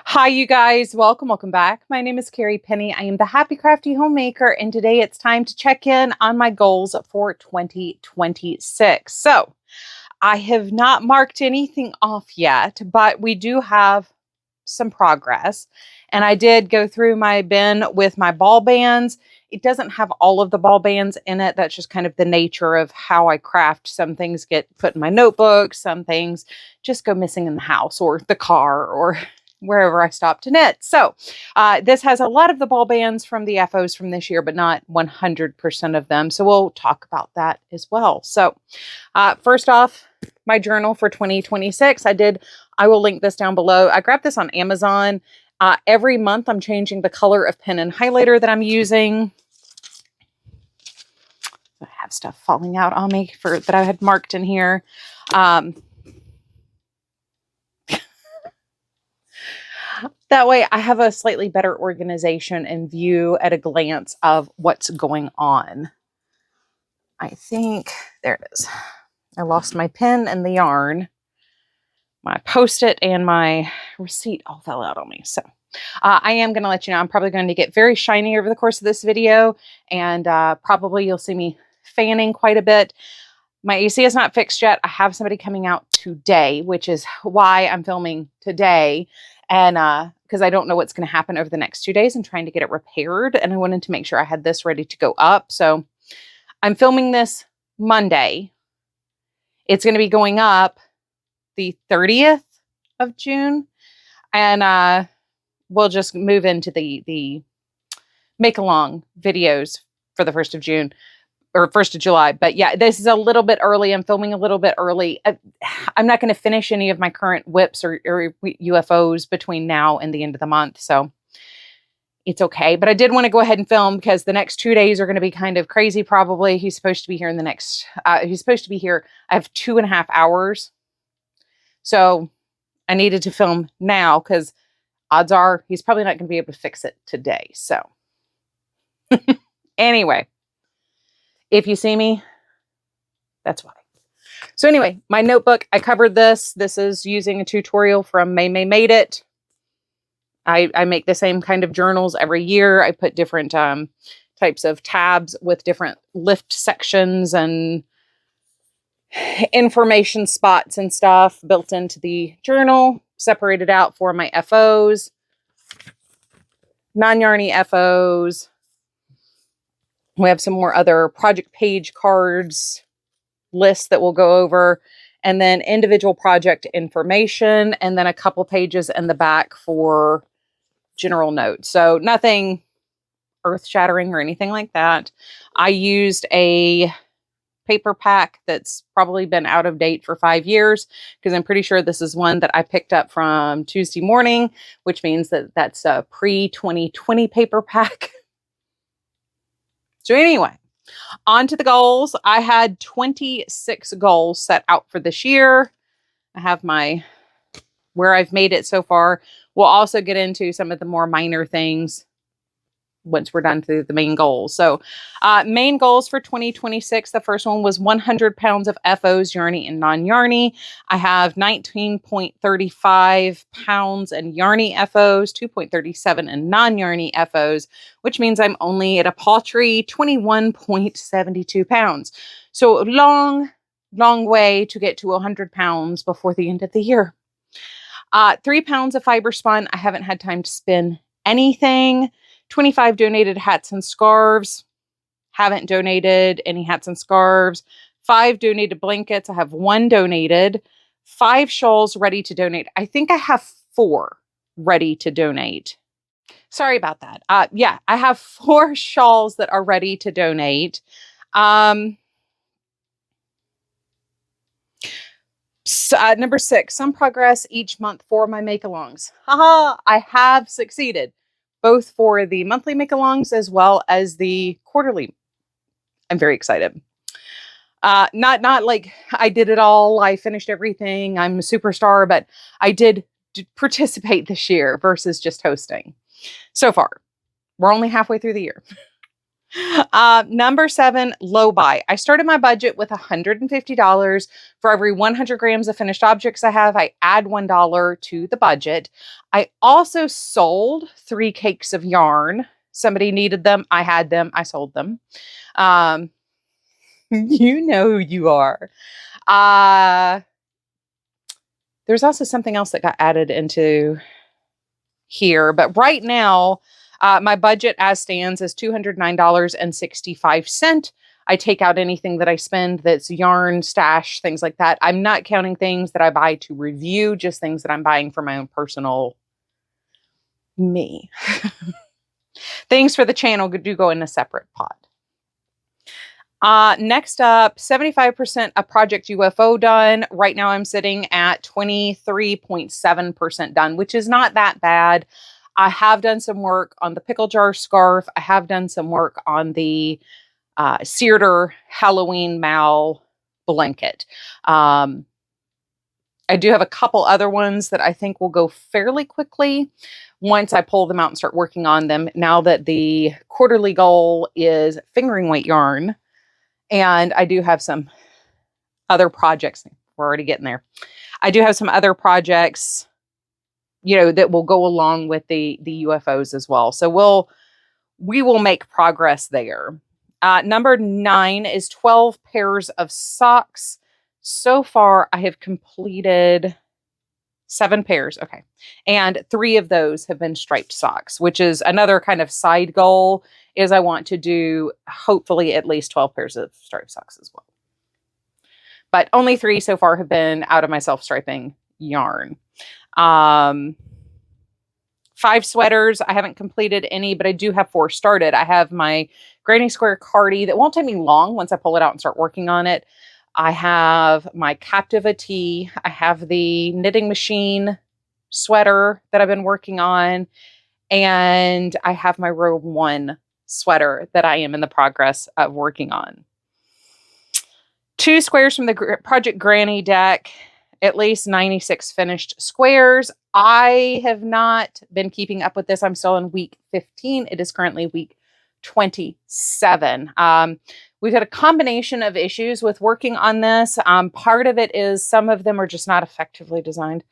Hi, you guys. Welcome back. My name is Carrie Penny. I am the Happy Crafty Homemaker, and today it's time to check in on my goals for 2026. So, I have not marked anything off yet, but we do have some progress. And I did go through my bin with my ball bands. It doesn't have all of the ball bands in it. That's just kind of the nature of how I craft. Some things get put in my notebook, some things just go missing in the house or the car or wherever I stop to knit. So this has a lot of the ball bands from the FOs from this year, but not 100% of them. So we'll talk about that as well. So first off, my journal for 2026. I will link this down below. I grabbed this on Amazon. Every month I'm changing the color of pen and highlighter that I'm using. I have stuff falling out on me that I had marked in here. That way I have a slightly better organization and view at a glance of what's going on. I think, there it is. I lost my pen and the yarn. My Post-it and my receipt all fell out on me. So I am going to let you know, I'm probably going to get very shiny over the course of this video. And probably you'll see me fanning quite a bit. My AC is not fixed yet. I have somebody coming out today, which is why I'm filming today. And because I don't know what's going to happen over the next 2 days. I'm trying to get it repaired. And I wanted to make sure I had this ready to go up. So I'm filming this Monday. It's going to be going up the 30th of June. And we'll just move into the make-along videos for the 1st of June. Or 1st of July. But yeah, this is a little bit early. I'm filming a little bit early. I'm not going to finish any of my current WIPs or UFOs between now and the end of the month. So it's okay. But I did want to go ahead and film because the next 2 days are going to be kind of crazy probably. He's supposed to be here he's supposed to be here. I have 2.5 hours. So I needed to film now because odds are he's probably not going to be able to fix it today. So anyway. If you see me, that's why. So anyway, my notebook, I covered this. This is using a tutorial from May Made It. I make the same kind of journals every year. I put different types of tabs with different lift sections and information spots and stuff built into the journal, separated out for my FOs, non-yarny FOs. We have some more other project page cards, lists that we'll go over, and then individual project information, and then a couple pages in the back for general notes. So nothing earth-shattering or anything like that. I used a paper pack that's probably been out of date for 5 years because I'm pretty sure this is one that I picked up from Tuesday morning, which means that that's a pre-2020 paper pack. So anyway, on to the goals. I had 26 goals set out for this year. I have where I've made it so far. We'll also get into some of the more minor things once we're done through the main goals. So main goals for 2026, the first one was 100 pounds of FOs, yarny and non-yarny. I have 19.35 pounds in yarny FOs, 2.37 in non-yarny FOs, which means I'm only at a paltry 21.72 pounds. So long way to get to 100 pounds before the end of the year. 3 pounds of fiber spun. I haven't had time to spin anything. 25 donated hats and scarves. Haven't donated any hats and scarves. 5 donated blankets. I have 1 donated. 5 shawls ready to donate. I think I have 4 ready to donate. Sorry about that. Yeah, I have 4 shawls that are ready to donate. Number 6, some progress each month for my make-alongs. Haha, I have succeeded. Both for the monthly make-alongs as well as the quarterly. I'm very excited. Not like I did it all. I finished everything. I'm a superstar, but I did participate this year versus just hosting. So far, we're only halfway through the year. Number 7, low buy. I started my budget with $150. For every 100 grams of finished objects I have, I add $1 to the budget. I also sold 3 cakes of yarn. Somebody needed them. I had them. I sold them. Um, you know who you are. There's also something else that got added into here, but right now, my budget as stands is $209.65. I take out anything that I spend that's yarn, stash, things like that. I'm not counting things that I buy to review, just things that I'm buying for my own personal me. Things for the channel do go in a separate pot. Next up, 75% of Project UFO done. Right now I'm sitting at 23.7% done, which is not that bad. I have done some work on the pickle jar scarf. I have done some work on the Searter Halloween Mal blanket. I do have a couple other ones that I think will go fairly quickly once I pull them out and start working on them. Now that the quarterly goal is fingering weight yarn, and I do have some other projects. We're already getting there. I do have some other projects, that will go along with the UFOs as well. So we will make progress there. Number 9 is 12 pairs of socks. So far, I have completed 7 pairs. Okay. And 3 of those have been striped socks, which is another kind of side goal, is I want to do hopefully at least 12 pairs of striped socks as well. But only 3 so far have been out of my self-striping yarn. 5 sweaters. I haven't completed any, but I do have 4 started. I have my Granny Square Cardi that won't take me long once I pull it out and start working on it. I have my Captiva tee. I have the knitting machine sweater that I've been working on. And I have my row 1 sweater that I am in the progress of working on. 2 squares from the Project Granny deck, at least 96 finished squares. I have not been keeping up with this. I'm still in week 15. It is currently week 27. We've had a combination of issues with working on this. Part of it is some of them are just not effectively designed.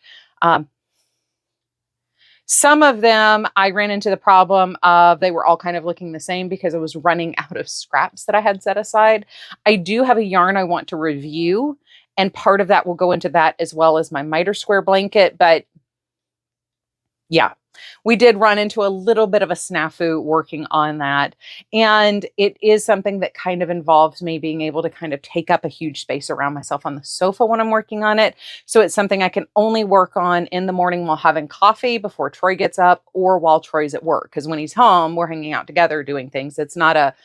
Some of them, I ran into the problem of they were all kind of looking the same because I was running out of scraps that I had set aside. I do have a yarn I want to review, and part of that will go into that as well as my miter square blanket. But yeah, we did run into a little bit of a snafu working on that. And it is something that kind of involves me being able to kind of take up a huge space around myself on the sofa when I'm working on it. So it's something I can only work on in the morning while having coffee before Troy gets up, or while Troy's at work. Because when he's home, we're hanging out together doing things. It's not a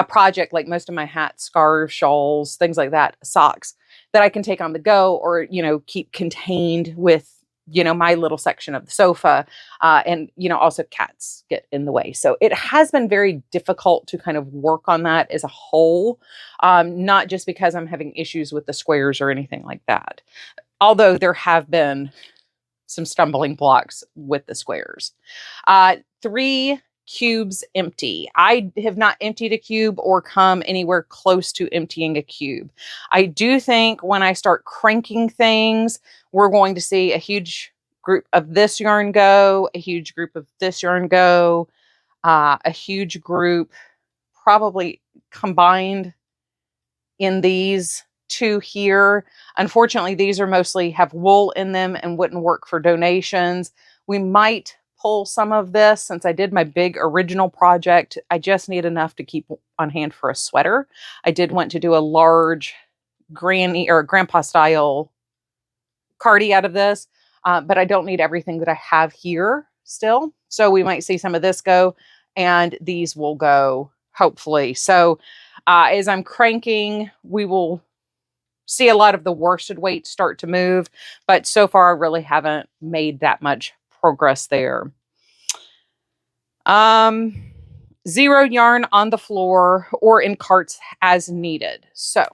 project like most of my hats, scarves, shawls, things like that, socks, that I can take on the go or, keep contained with my little section of the sofa, and, also cats get in the way. So it has been very difficult to kind of work on that as a whole, not just because I'm having issues with the squares or anything like that. Although there have been some stumbling blocks with the squares. 3 cubes empty. I have not emptied a cube or come anywhere close to emptying a cube. I do think when I start cranking things, we're going to see a huge group of this yarn go, a huge group of this yarn go, a huge group probably combined in these 2 here. Unfortunately, these are mostly have wool in them and wouldn't work for donations. We might pull some of this since I did my big original project. I just need enough to keep on hand for a sweater. I did want to do a large granny or grandpa style cardi out of this, but I don't need everything that I have here still. So we might see some of this go, and these will go hopefully. So as I'm cranking, we will see a lot of the worsted weight start to move, but so far I really haven't made that much progress there. 0 yarn on the floor or in carts as needed. So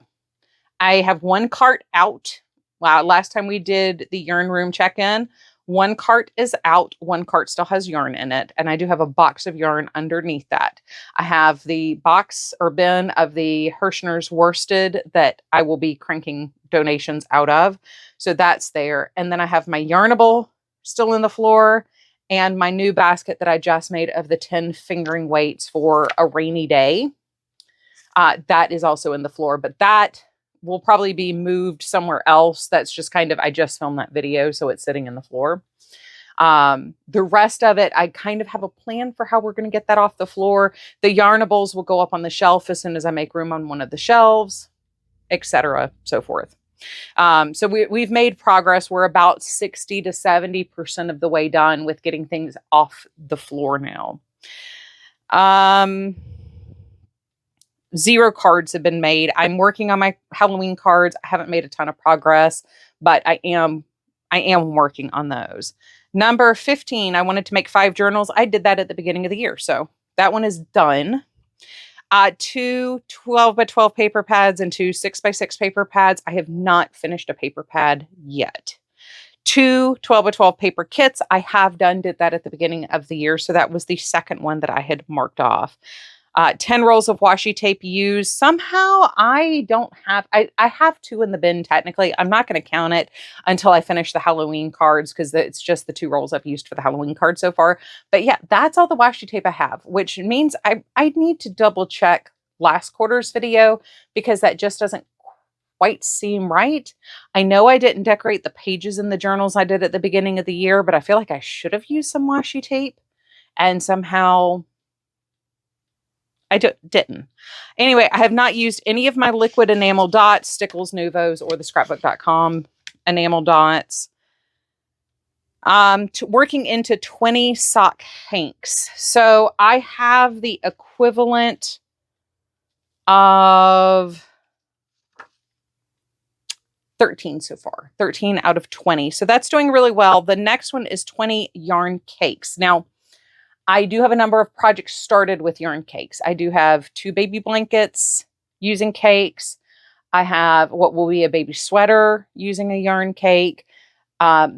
I have 1 cart out. Wow, last time we did the yarn room check-in, One cart is out, one cart still has yarn in it, and I do have a box of yarn underneath that. I have the box or bin of the Hirschner's worsted that I will be cranking donations out of. So that's there. And then I have my Yarnable still in the floor and my new basket that I just made of the 10 fingering weights for a rainy day. That is also in the floor, but that will probably be moved somewhere else. That's just kind of, I just filmed that video, so it's sitting in the floor. The rest of it, I kind of have a plan for how we're going to get that off the floor. The Yarnables will go up on the shelf as soon as I make room on one of the shelves, etc., so forth. So we've made progress. We're about 60 to 70% of the way done with getting things off the floor now. 0 cards have been made. I'm working on my Halloween cards. I haven't made a ton of progress, but I am working on those. Number 15, I wanted to make 5 journals. I did that at the beginning of the year, so that one is done. 2 12 by 12 paper pads and 2 6 by 6 paper pads. I have not finished a paper pad yet. 2 12 by 12 paper kits. I have did that at the beginning of the year, so that was the second one that I had marked off. 10 rolls of washi tape used. Somehow I don't have, I have 2 in the bin technically. I'm not going to count it until I finish the Halloween cards because it's just the 2 rolls I've used for the Halloween card so far. But yeah, that's all the washi tape I have, which means I need to double check last quarter's video because that just doesn't quite seem right. I know I didn't decorate the pages in the journals I did at the beginning of the year, but I feel like I should have used some washi tape and somehow I didn't. Anyway, I have not used any of my liquid enamel dots, Stickles, Nuvos, or the scrapbook.com enamel dots. Working into 20 sock hanks. So I have the equivalent of 13 so far, 13 out of 20. So that's doing really well. The next one is 20 yarn cakes. Now, I do have a number of projects started with yarn cakes. I do have 2 baby blankets using cakes. I have what will be a baby sweater using a yarn cake. I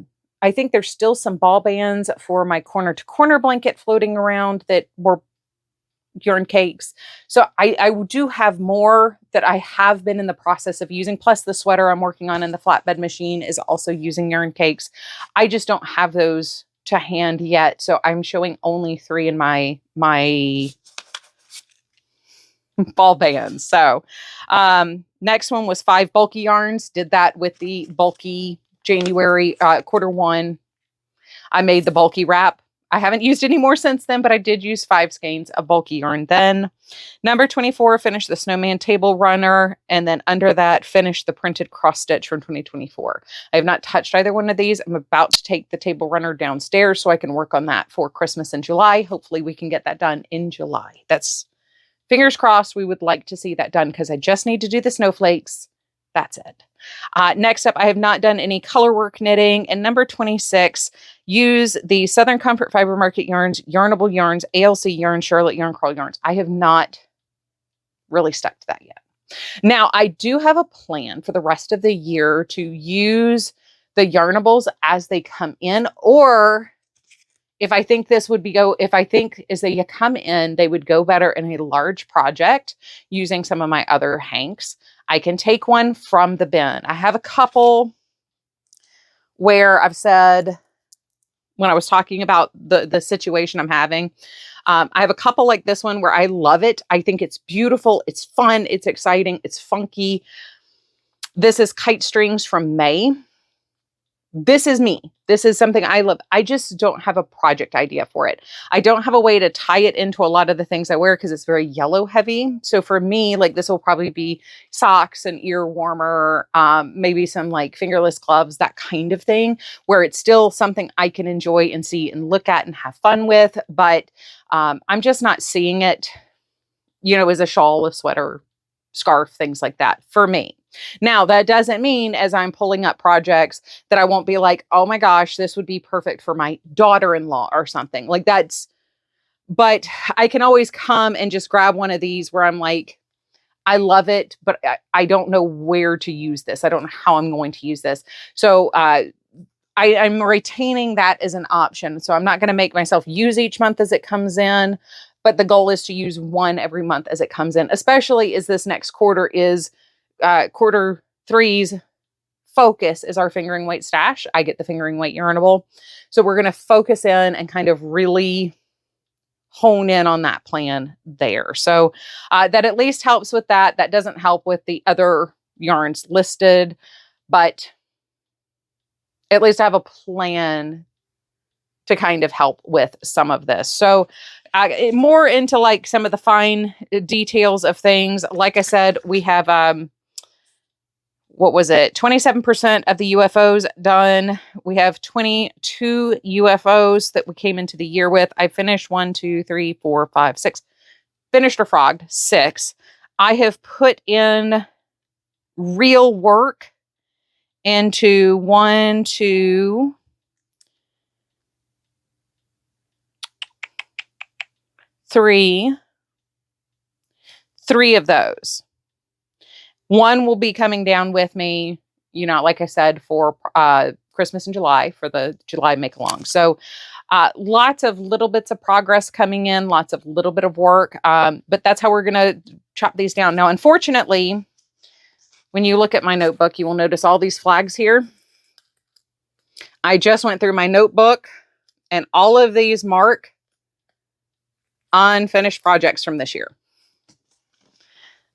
think there's still some ball bands for my corner to corner blanket floating around that were yarn cakes. So I do have more that I have been in the process of using. Plus the sweater I'm working on in the flatbed machine is also using yarn cakes. I just don't have those to hand yet. So I'm showing only 3 in my ball bands. So next one was 5 bulky yarns. Did that with the bulky January Q1. I made the bulky wrap. I haven't used any more since then, but I did use 5 skeins of bulky yarn then. Number 24, finished the snowman table runner. And then under that, finished the printed cross stitch from 2024. I have not touched either one of these. I'm about to take the table runner downstairs so I can work on that for Christmas in July. Hopefully we can get that done in July. That's fingers crossed. We would like to see that done because I just need to do the snowflakes. That's it. Next up, I have not done any color work knitting. And number 26, use the Southern Comfort Fiber Market yarns, Yarnable yarns, ALC yarn, Charlotte yarn, Crawl yarns. I have not really stuck to that yet. Now, I do have a plan for the rest of the year to use the Yarnables as they come in, or if I think this would if I think as they come in, they would go better in a large project using some of my other hanks. I can take one from the bin. I have a couple where I've said, when I was talking about the situation I'm having, I have a couple like this one where I love it. I think it's beautiful. It's fun. It's exciting. It's funky. This is Kite Strings from May. This is me. This is something I love. I just don't have a project idea for it. I don't have a way to tie it into a lot of the things I wear because it's very yellow heavy. So for me, like this will probably be socks, an ear warmer, maybe some like fingerless gloves, that kind of thing, where it's still something I can enjoy and see and look at and have fun with. But I'm just not seeing it, as a shawl, a sweater, scarf, things like that for me. Now, that doesn't mean as I'm pulling up projects that I won't be like, oh my gosh, this would be perfect for my daughter-in-law or something like that's, but I can always come and just grab one of these where I'm like, I love it, but I don't know where to use this. I don't know how I'm going to use this. So I'm retaining that as an option. So I'm not going to make myself use each month as it comes in, but the goal is to use one every month as it comes in, especially as this next quarter is quarter three's focus is our fingering weight stash. I get the fingering weight yarnable. So we're going to focus in and kind of really hone in on that plan there. So that at least helps with that. That doesn't help with the other yarns listed, but at least I have a plan to kind of help with some of this. So more into like some of the fine details of things. Like I said, we have, what was it? 27% of the UFOs done. We have 22 UFOs that we came into the year with. I finished 1, 2, 3, 4, 5, 6. Finished or frogged 6. I have put in real work into 1, 2, 3 of those. One will be coming down with me, you know, like I said, for Christmas in July, for the July make along. So lots of little bits of progress coming in, lots of little bit of work. But that's how we're going to chop these down. Now, unfortunately, when you look at my notebook, you will notice all these flags here. I just went through my notebook and all of these mark unfinished projects from this year.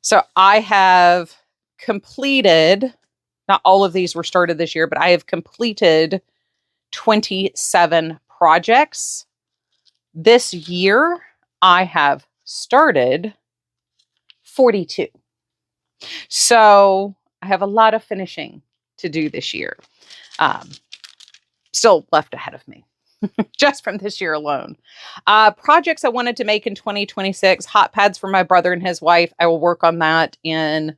So I have completed, not all of these were started this year, but I have completed 27 projects. This year, I have started 42. So I have a lot of finishing to do this year. Still left ahead of me. Just from this year alone. Projects I wanted to make in 2026, hot pads for my brother and his wife. I will work on that in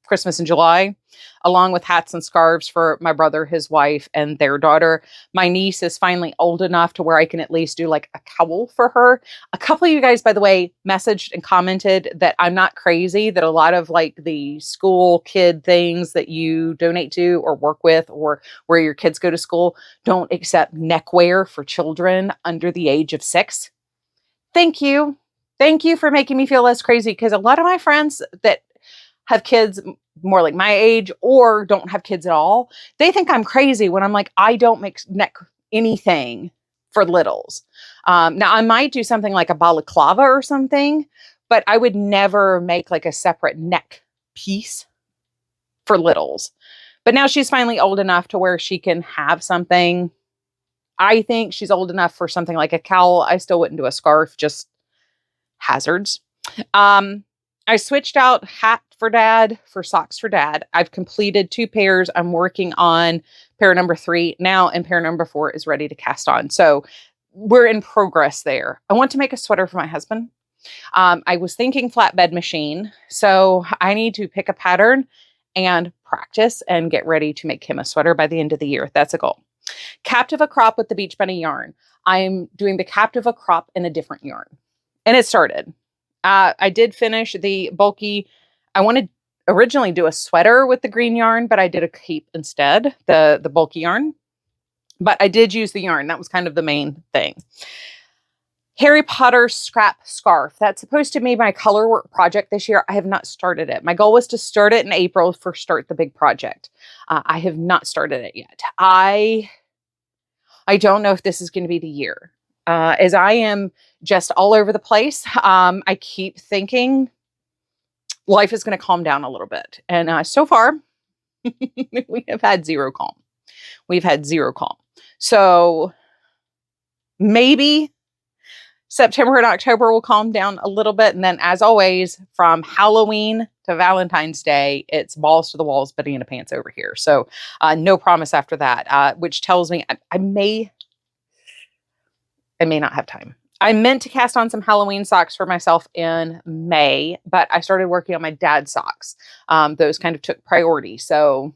Christmas in July, along with hats and scarves for my brother, his wife, and their daughter. My niece is finally old enough to where I can at least do like a cowl for her. A couple of you guys, by the way, messaged and commented that I'm not crazy, that a lot of like the school kid things that you donate to or work with or where your kids go to school don't accept neckwear for children under the age of 6. Thank you. Thank you for making me feel less crazy, because a lot of my friends that have kids more like my age or don't have kids at all, they think I'm crazy when I'm like, I don't make neck anything for littles. Now I might do something like a balaclava or something, but I would never make like a separate neck piece for littles. But now she's finally old enough to where she can have something. I think she's old enough for something like a cowl. I still wouldn't do a scarf, just hazards. I switched out hat for dad for socks for dad. I've completed 2 pairs. I'm working on pair number 3 now, and pair number 4 is ready to cast on. So we're in progress there. I want to make a sweater for my husband. I was thinking flatbed machine. So I need to pick a pattern and practice and get ready to make him a sweater by the end of the year. That's a goal. Captiva crop with the Beach Bunny yarn. I'm doing the Captiva crop in a different yarn. And it started. I did finish the bulky. I wanted originally do a sweater with the green yarn, but I did a cape instead, the bulky yarn. But I did use the yarn. That was kind of the main thing. Harry Potter scrap scarf. That's supposed to be my color work project this year. I have not started it. My goal was to start it in April for start the big project. I have not started it yet. I don't know if this is going to be the year. As I am just all over the place, I keep thinking life is going to calm down a little bit. And so far, we have had zero calm. We've had zero calm. So maybe September and October will calm down a little bit. And then, as always, from Halloween to Valentine's Day, it's balls to the walls, banana pants over here. So no promise after that, which tells me I may not have time. I meant to cast on some Halloween socks for myself in May, but I started working on my dad's socks. Those kind of took priority. So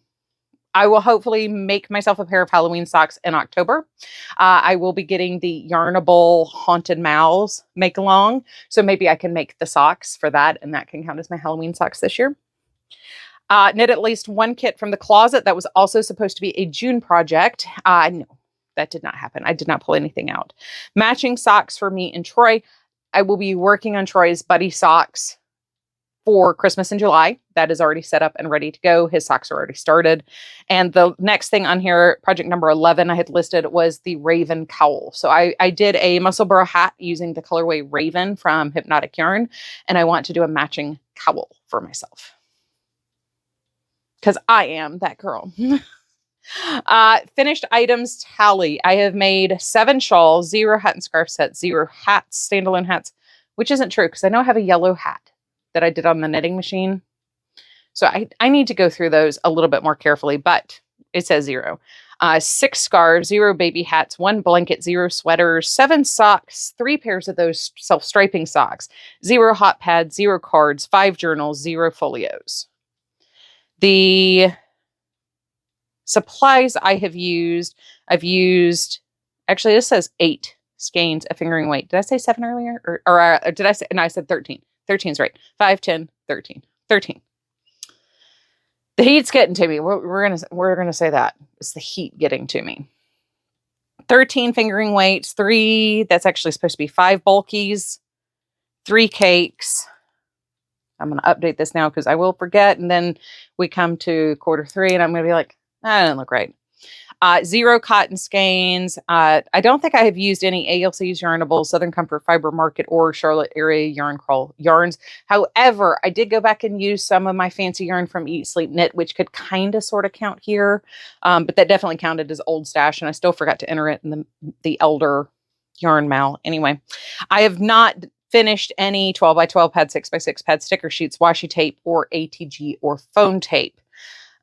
I will hopefully make myself a pair of Halloween socks in October. I will be getting the Yarnable Haunted Mouths make along. So maybe I can make the socks for that, and that can count as my Halloween socks this year. Knit at least one kit from the closet. That was also supposed to be a June project. No, that did not happen. I did not pull anything out. Matching socks for me and Troy. I will be working on Troy's buddy socks for Christmas in July. That is already set up and ready to go. His socks are already started. And the next thing on here, project number 11, I had listed was the Raven cowl. So I did a Musselburgh hat using the colorway Raven from Hypnotic Yarn. And I want to do a matching cowl for myself, because I am that girl. Finished items tally. I have made 7 shawls, 0 hat and scarf sets, 0 hats, standalone hats, which isn't true because I know I have a yellow hat that I did on the knitting machine. So I need to go through those a little bit more carefully, but it says 0. 6 scarves, 0 baby hats, 1 blanket, 0 sweaters, 7 socks, 3 pairs of those self-striping socks, 0 hot pads, 0 cards, 5 journals, 0 folios. The supplies I've used, actually this says 8 skeins of fingering weight. Did I say 7 earlier? Or did I say, no, I said 13. 13 is right. 5, 10, 13. 13. The heat's getting to me. We're gonna say that. It's the heat getting to me. 13 fingering weights, 3, that's actually supposed to be 5 bulkies, 3 cakes. I'm going to update this now because I will forget. And then we come to quarter 3 and I'm going to be like, that doesn't look right. 0 cotton skeins. I don't think I have used any ALC's Yarnable, Southern Comfort Fiber Market, or Charlotte Area Yarn Crawl yarns. However, I did go back and use some of my fancy yarn from Eat Sleep Knit, which could kind of sort of count here. But that definitely counted as old stash, and I still forgot to enter it in the elder yarn mal. Anyway, I have not finished any 12x12 pad, 6x6 pad sticker sheets, washi tape, or ATG or phone tape.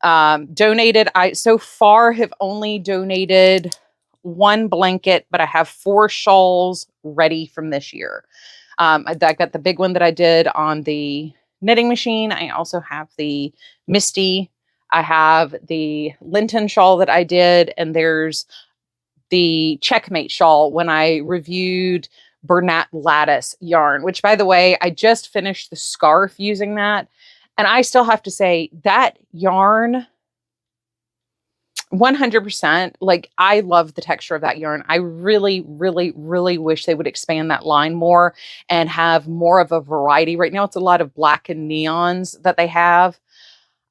Donated, I so far have only donated 1 blanket, but I have 4 shawls ready from this year. I got the big one that I did on the knitting machine. I also have the Misty. I have the Linton shawl that I did, and there's the Checkmate shawl when I reviewed Bernat Lattice yarn, which, by the way, I just finished the scarf using that. And I still have to say that yarn, 100%, like, I love the texture of that yarn. I really, really, really wish they would expand that line more and have more of a variety. Right now, it's a lot of black and neons that they have.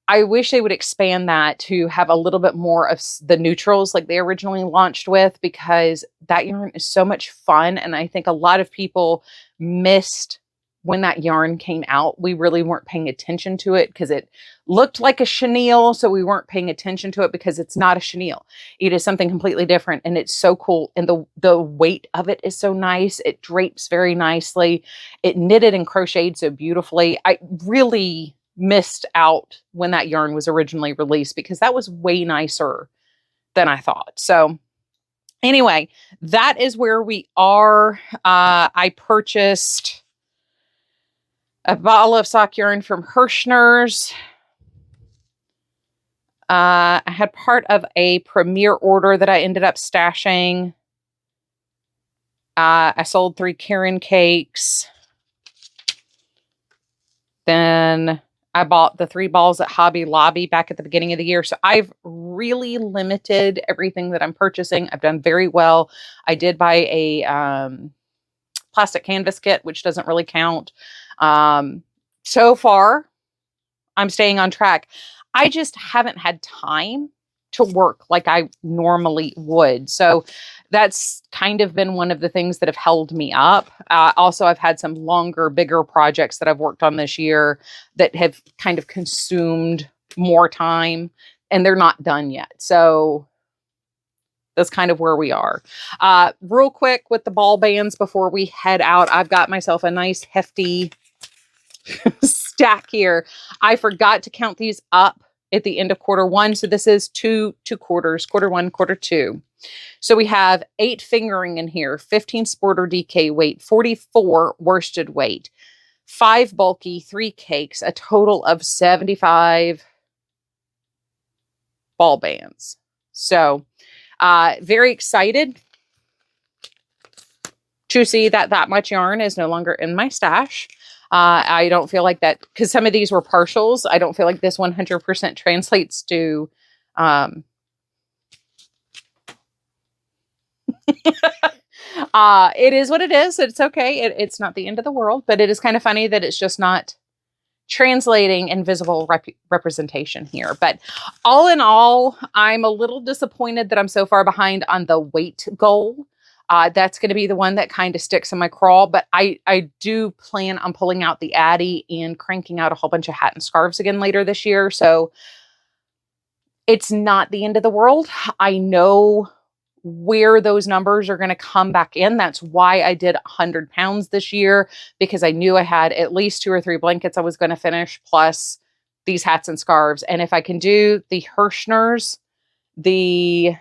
I wish they would expand that to have a little bit more of the neutrals like they originally launched with, because that yarn is so much fun. And I think a lot of people missed when that yarn came out. We really weren't paying attention to it because it looked like a chenille. So we weren't paying attention to it because it's not a chenille. It is something completely different, and it's so cool. And the weight of it is so nice. It drapes very nicely. It knitted and crocheted so beautifully. I really missed out when that yarn was originally released because that was way nicer than I thought. So anyway, that is where we are. I purchased a bottle of sock yarn from Hirschner's. I had part of a Premier order that I ended up stashing. I sold 3 Karen cakes. Then I bought the 3 balls at Hobby Lobby back at the beginning of the year. So I've really limited everything that I'm purchasing. I've done very well. I did buy a plastic canvas kit, which doesn't really count. So far, I'm staying on track. I just haven't had time to work like I normally would. So that's kind of been one of the things that have held me up. Also, I've had some longer, bigger projects that I've worked on this year that have kind of consumed more time, and they're not done yet. So that's kind of where we are. Real quick with the ball bands before we head out, I've got myself a nice hefty stack here. I forgot to count these up at the end of quarter 1. So this is two quarters, quarter 1, quarter 2. So we have 8 fingering in here, 15 sport or DK weight, 44 worsted weight, 5 bulky, 3 cakes, a total of 75 ball bands. So very excited to see that much yarn is no longer in my stash. I don't feel like that, because some of these were partials. I don't feel like this 100% translates to it is what it is. It's okay. It's not the end of the world, but it is kind of funny that it's just not translating in visible representation here. But all in all, I'm a little disappointed that I'm so far behind on the weight goal. That's going to be the one that kind of sticks in my crawl, but I do plan on pulling out the Addy and cranking out a whole bunch of hat and scarves again later this year. So it's not the end of the world. I know where those numbers are going to come back in. That's why I did 100 pounds this year, because I knew I had at least 2 or 3 blankets I was going to finish, plus these hats and scarves. And if I can do the Hirschners, the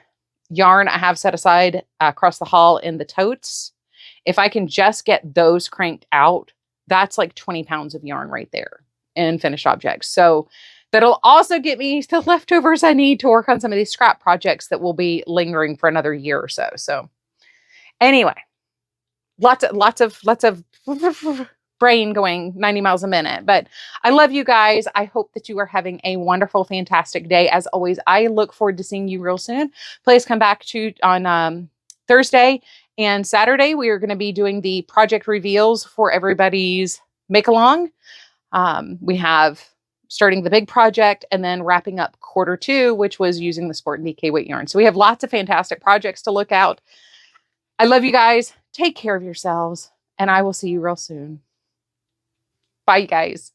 yarn I have set aside across the hall in the totes, if I can just get those cranked out, that's like 20 pounds of yarn right there in finished objects. So that'll also get me the leftovers I need to work on some of these scrap projects that will be lingering for another year or so. So anyway, lots of brain going 90 miles a minute, but I love you guys. I hope that you are having a wonderful, fantastic day. As always, I look forward to seeing you real soon. Please come back on Thursday and Saturday. We are going to be doing the project reveals for everybody's make along. We have starting the big project and then wrapping up quarter 2, which was using the Sport and DK weight yarn. So we have lots of fantastic projects to look out. I love you guys. Take care of yourselves, and I will see you real soon. Bye, you guys.